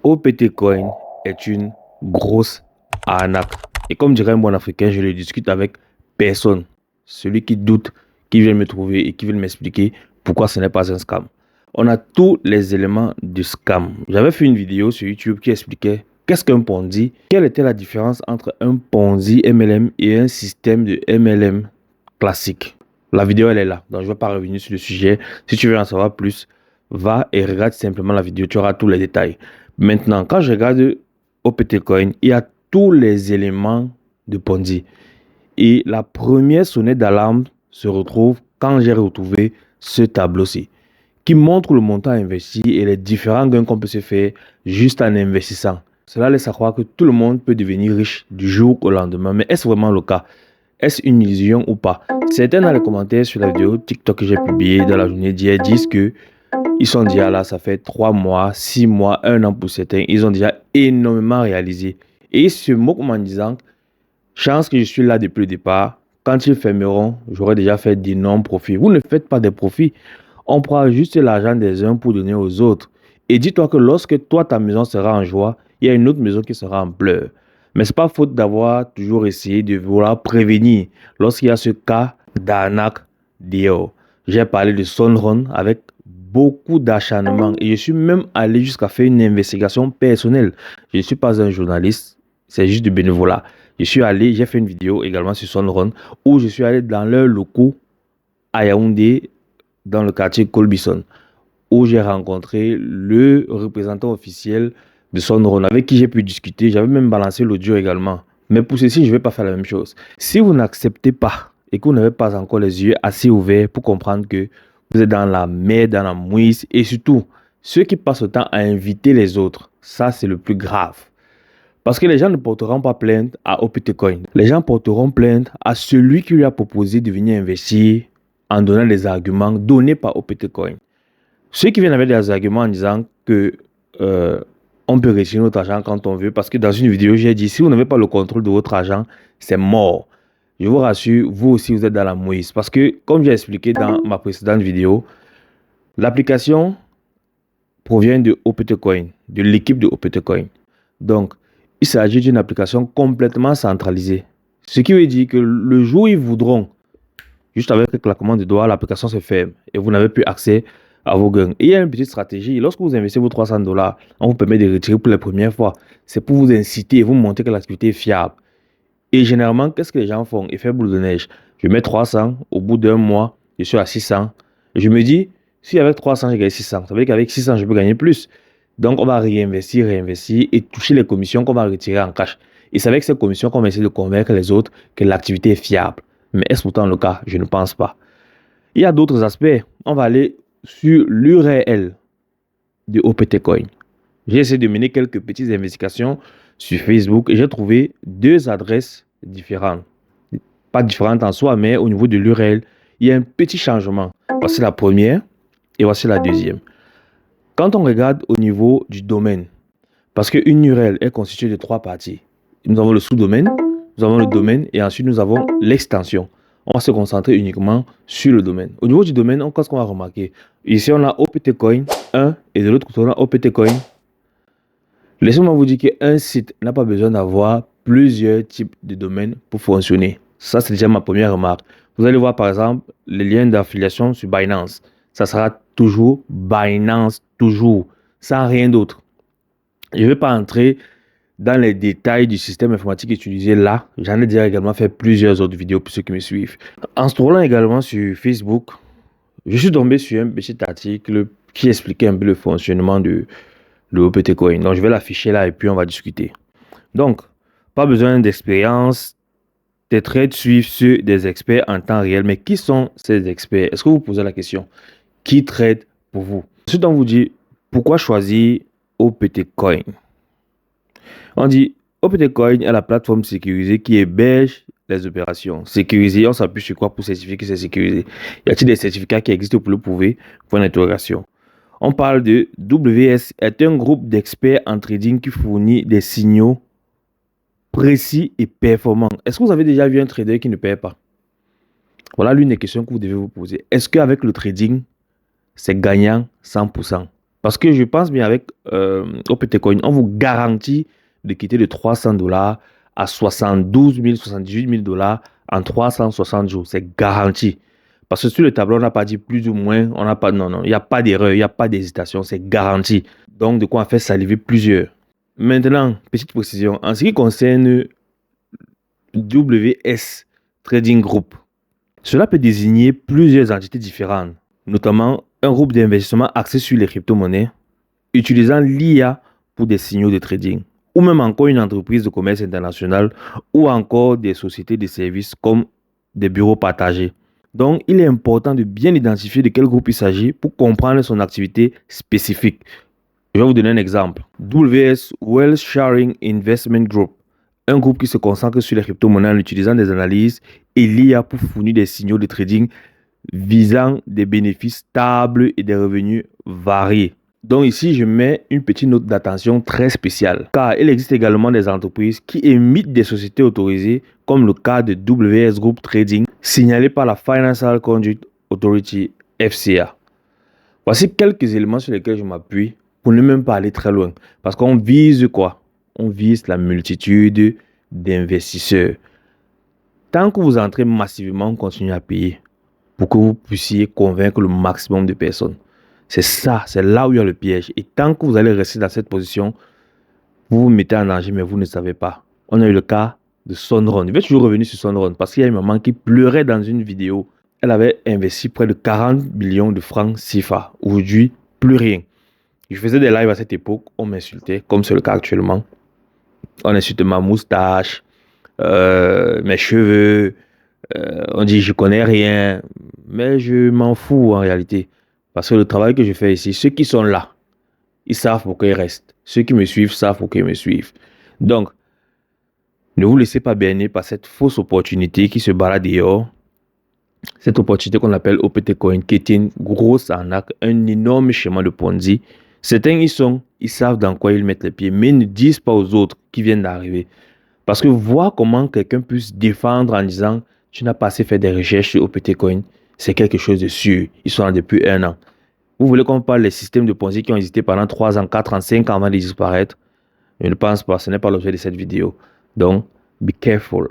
OPT Coin est une grosse arnaque. Et comme dirait un bon africain, je ne discute avec personne. Celui qui doute, qui vient me trouver et qui veut m'expliquer pourquoi ce n'est pas un scam. On a tous les éléments du scam. J'avais fait une vidéo sur YouTube qui expliquait qu'est-ce qu'un Ponzi, quelle était la différence entre un Ponzi MLM et un système de MLM classique. La vidéo, elle est là, donc je ne vais pas revenir sur le sujet. Si tu veux en savoir plus, va et regarde simplement la vidéo, tu auras tous les détails. Maintenant, quand je regarde OPT Coin, il y a tous les éléments de Ponzi. Et la première sonnette d'alarme se retrouve quand j'ai retrouvé ce tableau-ci, qui montre le montant investi et les différents gains qu'on peut se faire juste en investissant. Cela laisse à croire que tout le monde peut devenir riche du jour au lendemain. Mais est-ce vraiment le cas? Est-ce une illusion ou pas? Certains dans les commentaires sur la vidéo TikTok que j'ai publiée dans la journée d'hier disent que ils sont déjà là, ça fait 3 mois, 6 mois, 1 an pour certains. Ils ont déjà énormément réalisé. Et ils se moquent en disant, chance que je suis là depuis le départ. Quand ils fermeront, j'aurai déjà fait d'énormes profits. Vous ne faites pas des profits. On prend juste l'argent des uns pour donner aux autres. Et dis-toi que lorsque toi, ta maison sera en joie, il y a une autre maison qui sera en pleurs. Mais ce n'est pas faute d'avoir toujours essayé de vouloir prévenir lorsqu'il y a ce cas d'arnaque dehors. J'ai parlé de Sunrun avec beaucoup d'acharnement et je suis même allé jusqu'à faire une investigation personnelle. Je ne suis pas un journaliste, c'est juste du bénévolat. Je suis allé, j'ai fait une vidéo également sur Sunrun où je suis allé dans leurs locaux à Yaoundé, dans le quartier Colbison, où j'ai rencontré le représentant officiel de Sunrun avec qui j'ai pu discuter. J'avais même balancé l'audio également. Mais pour ceci, je ne vais pas faire la même chose. Si vous n'acceptez pas et que vous n'avez pas encore les yeux assez ouverts pour comprendre que vous êtes dans la merde, dans la mouise, et surtout, ceux qui passent le temps à inviter les autres, ça c'est le plus grave. Parce que les gens ne porteront pas plainte à OPT Coin. Les gens porteront plainte à celui qui lui a proposé de venir investir en donnant des arguments donnés par OPT Coin. Ceux qui viennent avec des arguments en disant que on peut retirer notre argent quand on veut, parce que dans une vidéo, j'ai dit, si vous n'avez pas le contrôle de votre argent, c'est mort. Je vous rassure, vous aussi, vous êtes dans la mouise. Parce que, comme j'ai expliqué dans ma précédente vidéo, l'application provient de OPT Coin, de l'équipe de OPT Coin. Donc, il s'agit d'une application complètement centralisée. Ce qui veut dire que le jour où ils voudront, juste avec le claquement de doigts, l'application se ferme et vous n'avez plus accès à vos gains. Et il y a une petite stratégie. Lorsque vous investissez vos $300, on vous permet de retirer pour la première fois. C'est pour vous inciter et vous montrer que l'activité est fiable. Et généralement, qu'est-ce que les gens font? Effet boule de neige. Je mets 300, au bout d'un mois, je suis à 600. Et je me dis, si avec 300, j'ai gagné 600, ça veut dire qu'avec 600, je peux gagner plus. Donc, on va réinvestir et toucher les commissions qu'on va retirer en cash. Et c'est avec ces commissions qu'on va essayer de convaincre les autres que l'activité est fiable. Mais est-ce pourtant le cas? Je ne pense pas. Il y a d'autres aspects. On va aller sur l'URL de OPT Coin. J'ai essayé de mener quelques petites investigations sur Facebook et j'ai trouvé 2 adresses différentes. Pas différentes en soi, mais au niveau de l'URL, il y a un petit changement. Voici la première et voici la deuxième. Quand on regarde au niveau du domaine, parce qu'une URL est constituée de 3 parties. Nous avons le sous-domaine, nous avons le domaine et ensuite nous avons l'extension. On va se concentrer uniquement sur le domaine. Au niveau du domaine, qu'est-ce qu'on va remarquer? Ici, on a OPT Coin 1 et de l'autre côté, on a OPT Coin. Laissez-moi vous dire qu'un site n'a pas besoin d'avoir plusieurs types de domaines pour fonctionner. Ça, c'est déjà ma première remarque. Vous allez voir par exemple les liens d'affiliation sur Binance. Ça sera toujours Binance, toujours, sans rien d'autre. Je ne vais pas entrer dans les détails du système informatique utilisé là. J'en ai déjà également fait plusieurs autres vidéos pour ceux qui me suivent. En scrollant également sur Facebook, je suis tombé sur un petit article qui expliquait un peu le fonctionnement de OPT Coin. Donc, je vais l'afficher là et puis on va discuter. Donc, pas besoin d'expérience. Tes trades suivent ceux des experts en temps réel. Mais qui sont ces experts? Est-ce que vous posez la question? Qui trade pour vous? Ensuite, on vous dit pourquoi choisir OPT Coin. On dit OPT Coin est la plateforme sécurisée qui héberge les opérations. Sécurisée, on s'appuie sur quoi pour certifier que c'est sécurisé? Y a-t-il des certificats qui existent pour le prouver? Point d'interrogation. On parle de WS, est un groupe d'experts en trading qui fournit des signaux précis et performants. Est-ce que vous avez déjà vu un trader qui ne paie pas? Voilà l'une des questions que vous devez vous poser. Est-ce qu'avec le trading, c'est gagnant 100%? Parce que je pense bien avec OPT Coin, on vous garantit de quitter de $300 à 72 000, 78 000 dollars en 360 jours. C'est garanti. Parce que sur le tableau, on n'a pas dit plus ou moins, on n'a pas, non, non, il n'y a pas d'erreur, il n'y a pas d'hésitation, c'est garanti. Donc, de quoi en faire saliver plusieurs. Maintenant, petite précision, en ce qui concerne WS Trading Group, cela peut désigner plusieurs entités différentes, notamment un groupe d'investissement axé sur les crypto-monnaies, utilisant l'IA pour des signaux de trading, ou même encore une entreprise de commerce international, ou encore des sociétés de services comme des bureaux partagés. Donc, il est important de bien identifier de quel groupe il s'agit pour comprendre son activité spécifique. Je vais vous donner un exemple. WS Wealth Sharing Investment Group, un groupe qui se concentre sur les crypto-monnaies en utilisant des analyses et l'IA pour fournir des signaux de trading visant des bénéfices stables et des revenus variés. Donc ici, je mets une petite note d'attention très spéciale, car il existe également des entreprises qui émettent des sociétés autorisées, comme le cas de WS Group Trading, signalé par la Financial Conduct Authority (FCA). Voici quelques éléments sur lesquels je m'appuie pour ne même pas aller très loin, parce qu'on vise quoi? On vise la multitude d'investisseurs. Tant que vous entrez massivement, continuez à payer pour que vous puissiez convaincre le maximum de personnes. C'est ça, c'est là où il y a le piège. Et tant que vous allez rester dans cette position, vous vous mettez en danger, mais vous ne savez pas. On a eu le cas de Sonron. Je vais toujours revenir sur Sonron parce qu'il y a une maman qui pleurait dans une vidéo. Elle avait investi près de 40 millions de francs CFA. Aujourd'hui, plus rien. Je faisais des lives à cette époque, on m'insultait, comme c'est le cas actuellement. On insultait ma moustache, mes cheveux. On dit je connais rien, mais je m'en fous en réalité. Parce que le travail que je fais ici, ceux qui sont là, ils savent pourquoi ils restent. Ceux qui me suivent savent pourquoi ils me suivent. Donc, ne vous laissez pas berner par cette fausse opportunité qui se balade dehors. Cette opportunité qu'on appelle OPT Coin, qui est une grosse arnaque, un énorme schéma de Ponzi. Certains ils savent dans quoi ils mettent les pieds, mais ils ne disent pas aux autres qui viennent d'arriver. Parce que voir comment quelqu'un peut se défendre en disant tu n'as pas assez fait des recherches sur OPT Coin, c'est quelque chose de sûr. Ils sont là depuis 1 an. Vous voulez qu'on parle des systèmes de Ponzi qui ont existé pendant 3 ans, 4 ans, 5 ans avant de disparaître? Je ne pense pas, ce n'est pas l'objet de cette vidéo. Donc, be careful.